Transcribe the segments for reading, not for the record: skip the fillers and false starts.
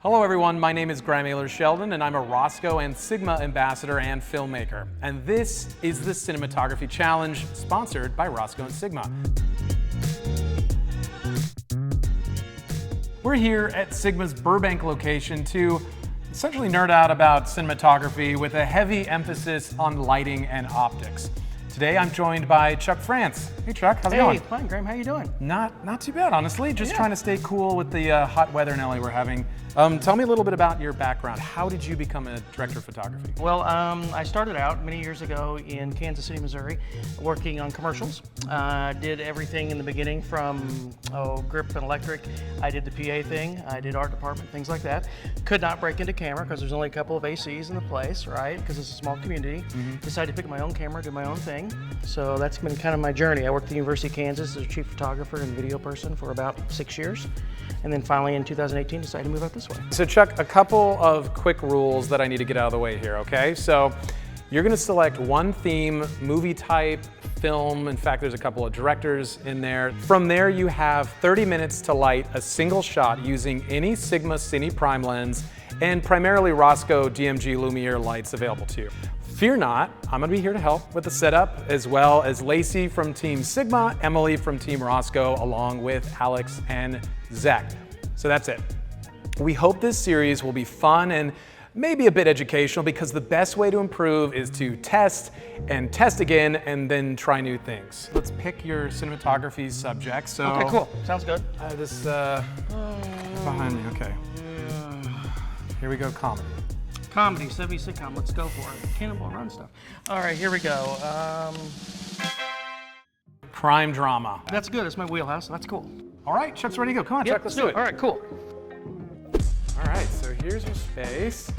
Hello everyone, my name is Sheldon and I'm a Rosco and Sigma ambassador and filmmaker. And this is the Cinematography Challenge, sponsored by Rosco and Sigma. We're here at Sigma's Burbank location to essentially nerd out about cinematography with a heavy emphasis on lighting and optics. Today I'm joined by Chuck France. Hey Chuck, how's it going? Hey, fine, Graham, how you doing? Not too bad, honestly. Just trying to stay cool with the hot weather in LA we're having. Tell me a little bit about your background. How did you become a director of photography? Well, I started out many years ago in Kansas City, Missouri, working on commercials. Did everything in the beginning from grip and electric. I did the PA thing. I did art department, things like that. Could not break into camera because there's only a couple of ACs in the place, right? Because it's a small community. Decided to pick up my own camera, do my own thing. So that's been kind of my journey. I worked at the University of Kansas as a chief photographer and video person for about 6 years. And then finally in 2018 decided to move out this way. So Chuck, a couple of quick rules that I need to get out of the way here, okay? So you're gonna select one theme, movie type, film. In fact, there's a couple of directors in there. From there, you have 30 minutes to light a single shot using any Sigma Cine prime lens and primarily Rosco DMG Lumiere lights available to you. Fear not, I'm gonna be here to help with the setup, as well as Lacey from Team Sigma, Emily from Team Rosco, along with Alex and Zach. So that's it. We hope this series will be fun and maybe a bit educational, because the best way to improve is to test and test again and then try new things. Let's pick your cinematography subject. So Okay, cool. Sounds good. This behind me, okay. Here we go, comedy. Comedy, 70s sitcom, let's go for it. Cannonball Run stuff. All right, here we go. Crime drama. That's good, it's my wheelhouse, so that's cool. All right, Chuck's ready to go. Come on, Yep, Chuck, let's do it. All right, cool. All right, so here's your space.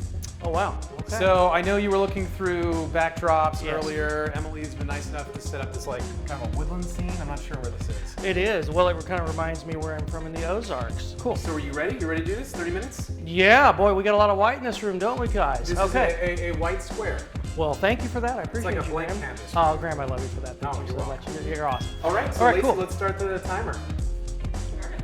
Oh, wow. Okay. So I know you were looking through backdrops Yes. earlier. Emily's been nice enough to set up this like kind of a woodland scene. I'm not sure where this is. It is. Well, it kind of reminds me where I'm from in the Ozarks. Cool. So are you ready? You ready to do this? 30 minutes? Yeah, boy, we got a lot of white in this room, don't we, guys? This is a white square. Well, thank you for that. I appreciate like a you, blank Graham. canvas. Oh, Graham, I love you for that. Thank Oh, you you're so welcome. much. You're awesome. All right, so All right, Lacey, cool. let's start the timer.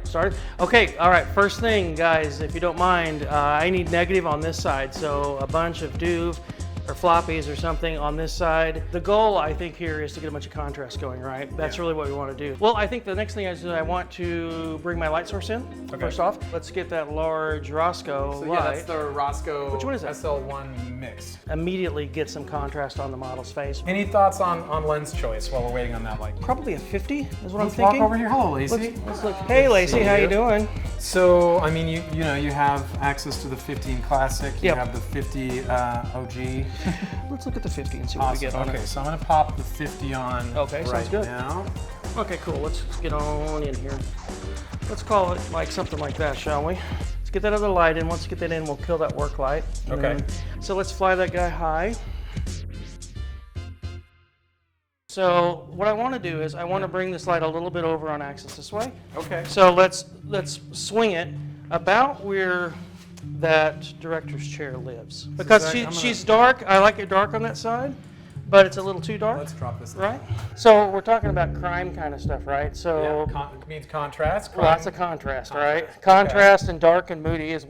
Started? Okay, all right, first thing, guys, if you don't mind, I need negative on this side, so a bunch of duve or floppies or something on this side. The goal, I think, here is to get a bunch of contrast going, right? That's really what we want to do. Well, I think the next thing is I want to bring my light source in, first off. Let's get that large Rosco light. Yeah, that's the Rosco Which one is that? SL1 mix. Immediately get some contrast on the model's face. Any thoughts on lens choice while we're waiting on that light? Probably a 50 is what I'm Let's walk thinking. over here. Hello, Lacey. Let's look. Hey, Lacey, how you doing? So, I mean, you know, you have access to the 15 Classic, you Yep. have the 50 OG. Let's look at the 50 and see what we get on Okay, it. so I'm gonna pop the 50 on Okay, sounds right good. now. Okay, cool. Let's get on in here. Let's call it like something like that, shall we? Let's get that other light in. Once we get that in, we'll kill that work light. Okay. So let's fly that guy high. So what I want to do is I want to bring this light a little bit over on axis this way. Okay. So let's swing it about where that director's chair lives. Because Zach, she's dark. I like it dark on that side, but it's a little too dark. Let's drop this. Right? So we're talking about crime kind of stuff, right? So Yeah, means contrast. Crime. lots of contrast, right? Contrast and dark and moody is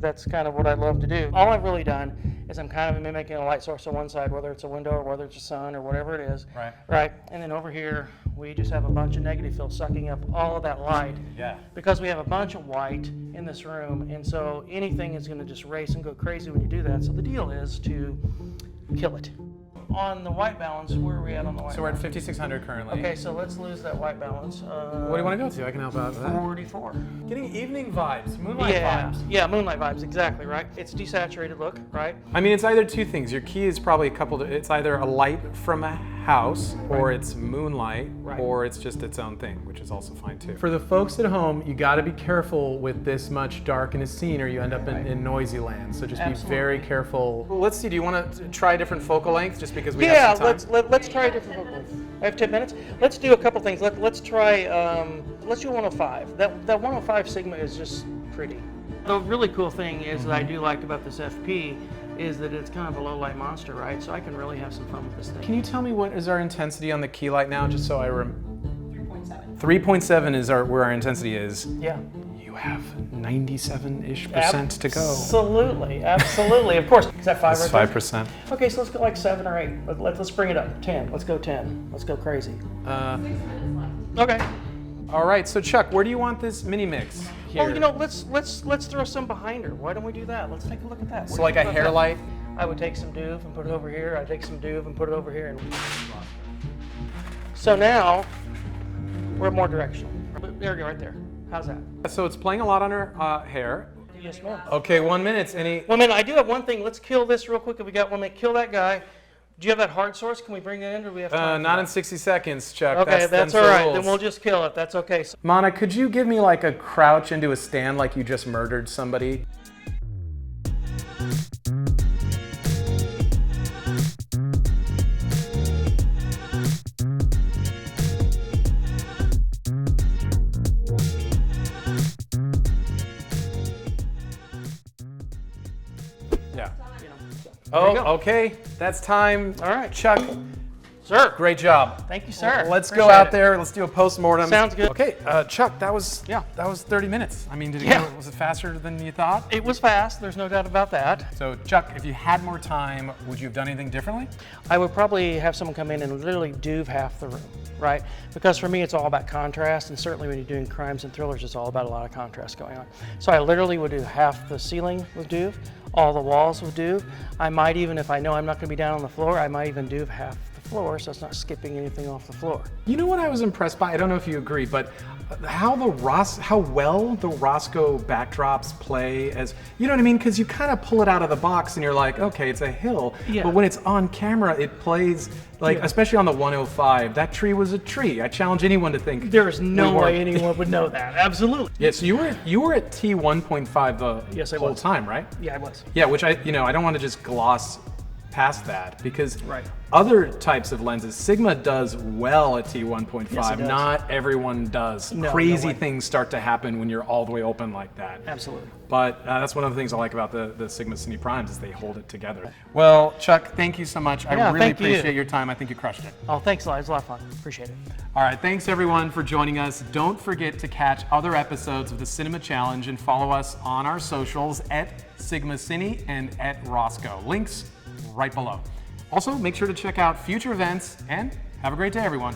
that's kind of what I love to do. All I've really done is I'm kind of mimicking a light source on one side, whether it's a window or whether it's a sun or whatever it is. Right. Right? And then over here, we just have a bunch of negative fill sucking up all of that light. Yeah. Because we have a bunch of white in this room, and so anything is going to just race and go crazy when you do that. So the deal is to kill it. On the white balance, where are we at on the white So we're at balance? 5600 currently. Okay, so let's lose that white balance. What do you want to go to? I can help out with that. 44. Getting evening vibes, moonlight vibes. Yeah, moonlight vibes, exactly, right? It's desaturated look, right? I mean, it's either two things. Your key is probably it's either a light from a house, or it's moonlight, or it's just its own thing, which is also fine too. For the folks at home, you got to be careful with this much dark in a scene, or you end up in noisy land. So just be very careful. Well, let's see. Do you want to try a different focal length, just because we have some time? let's try a different focal length. I have 10 minutes. Let's do a couple things. Let's try. Let's do 105. That 105 Sigma is just pretty. The really cool thing is that I do like about this FP is that it's kind of a low light monster, right? So I can really have some fun with this thing. Can you tell me what is our intensity on the key light now, just so I remember? 3.7. 3.7 is where our intensity is. Yeah. You you have 97-ish% to go. Absolutely, absolutely. Of course. Is that 5 That's right there? 5%. Okay, so let's go like 7 or 8. Let's bring it up. 10. Let's go 10. Let's go crazy. Okay. All right, so Chuck, where do you want this mini mix here? Well, you know, let's throw some behind her. Why don't we do that? Let's take a look at that. So like a hair light? I would take some Duve and put it over here. I'd take some Duve and put it over here. And so now we're more directional. There you go, right there. How's that? So it's playing a lot on her hair. Yes, ma'am. Okay, 1 minute. Any? 1 minute. I do have one thing. Let's kill this real quick. If we got 1 minute, kill that guy. Do you have that hard source? Can we bring that in, or do we have time? Not in 60 seconds, Chuck. Okay, that's all the right. rules. Then we'll just kill it. That's okay. So, Mana, could you give me like a crouch into a stand like you just murdered somebody? Yeah. Oh, okay. That's time. all right. Chuck, Sir. great job. Thank you, sir. Let's go Appreciate out it. there. Let's do a post-mortem. Sounds good. Okay, Chuck, that was 30 minutes. I mean, was it faster than you thought? It was fast. There's no doubt about that. So, Chuck, if you had more time, would you have done anything differently? I would probably have someone come in and literally Duve half the room, right? Because for me, it's all about contrast, and certainly when you're doing crimes and thrillers, it's all about a lot of contrast going on. So I literally would do half the ceiling with Duve, all the walls with Duve. I might even, if I know I'm not going to be down on the floor, I might even Duve half the floor, so it's not skipping anything off the floor. You know what I was impressed by? I don't know if you agree, but how well the Rosco backdrops play as, you know what I mean? Because you kind of pull it out of the box and you're like, okay, it's a hill. Yeah. But when it's on camera, it plays like, especially on the 105, that tree was a tree. I challenge anyone to think. There is no we weren't. way anyone would know that. Absolutely. Yeah, so you were at T1.5 the Yes, I whole was. time, right? Yeah, I was. Yeah, which I don't want to just gloss past that because Right. other types of lenses, Sigma does well at T1.5. Yes, it does. Not everyone does. No, Crazy no way. things start to happen when you're all the way open like that. Absolutely. But that's one of the things I like about the Sigma Cine Primes is they hold it together. Well, Chuck, thank you so much. I Yeah, really thank you. appreciate your time. I think you crushed it. Oh, thanks a lot. It was a lot of fun. Appreciate it. All right, thanks everyone for joining us. Don't forget to catch other episodes of the Cinema Challenge and follow us on our socials at Sigma Cine and at Rosco. Links right below. Also, make sure to check out future events and have a great day, everyone.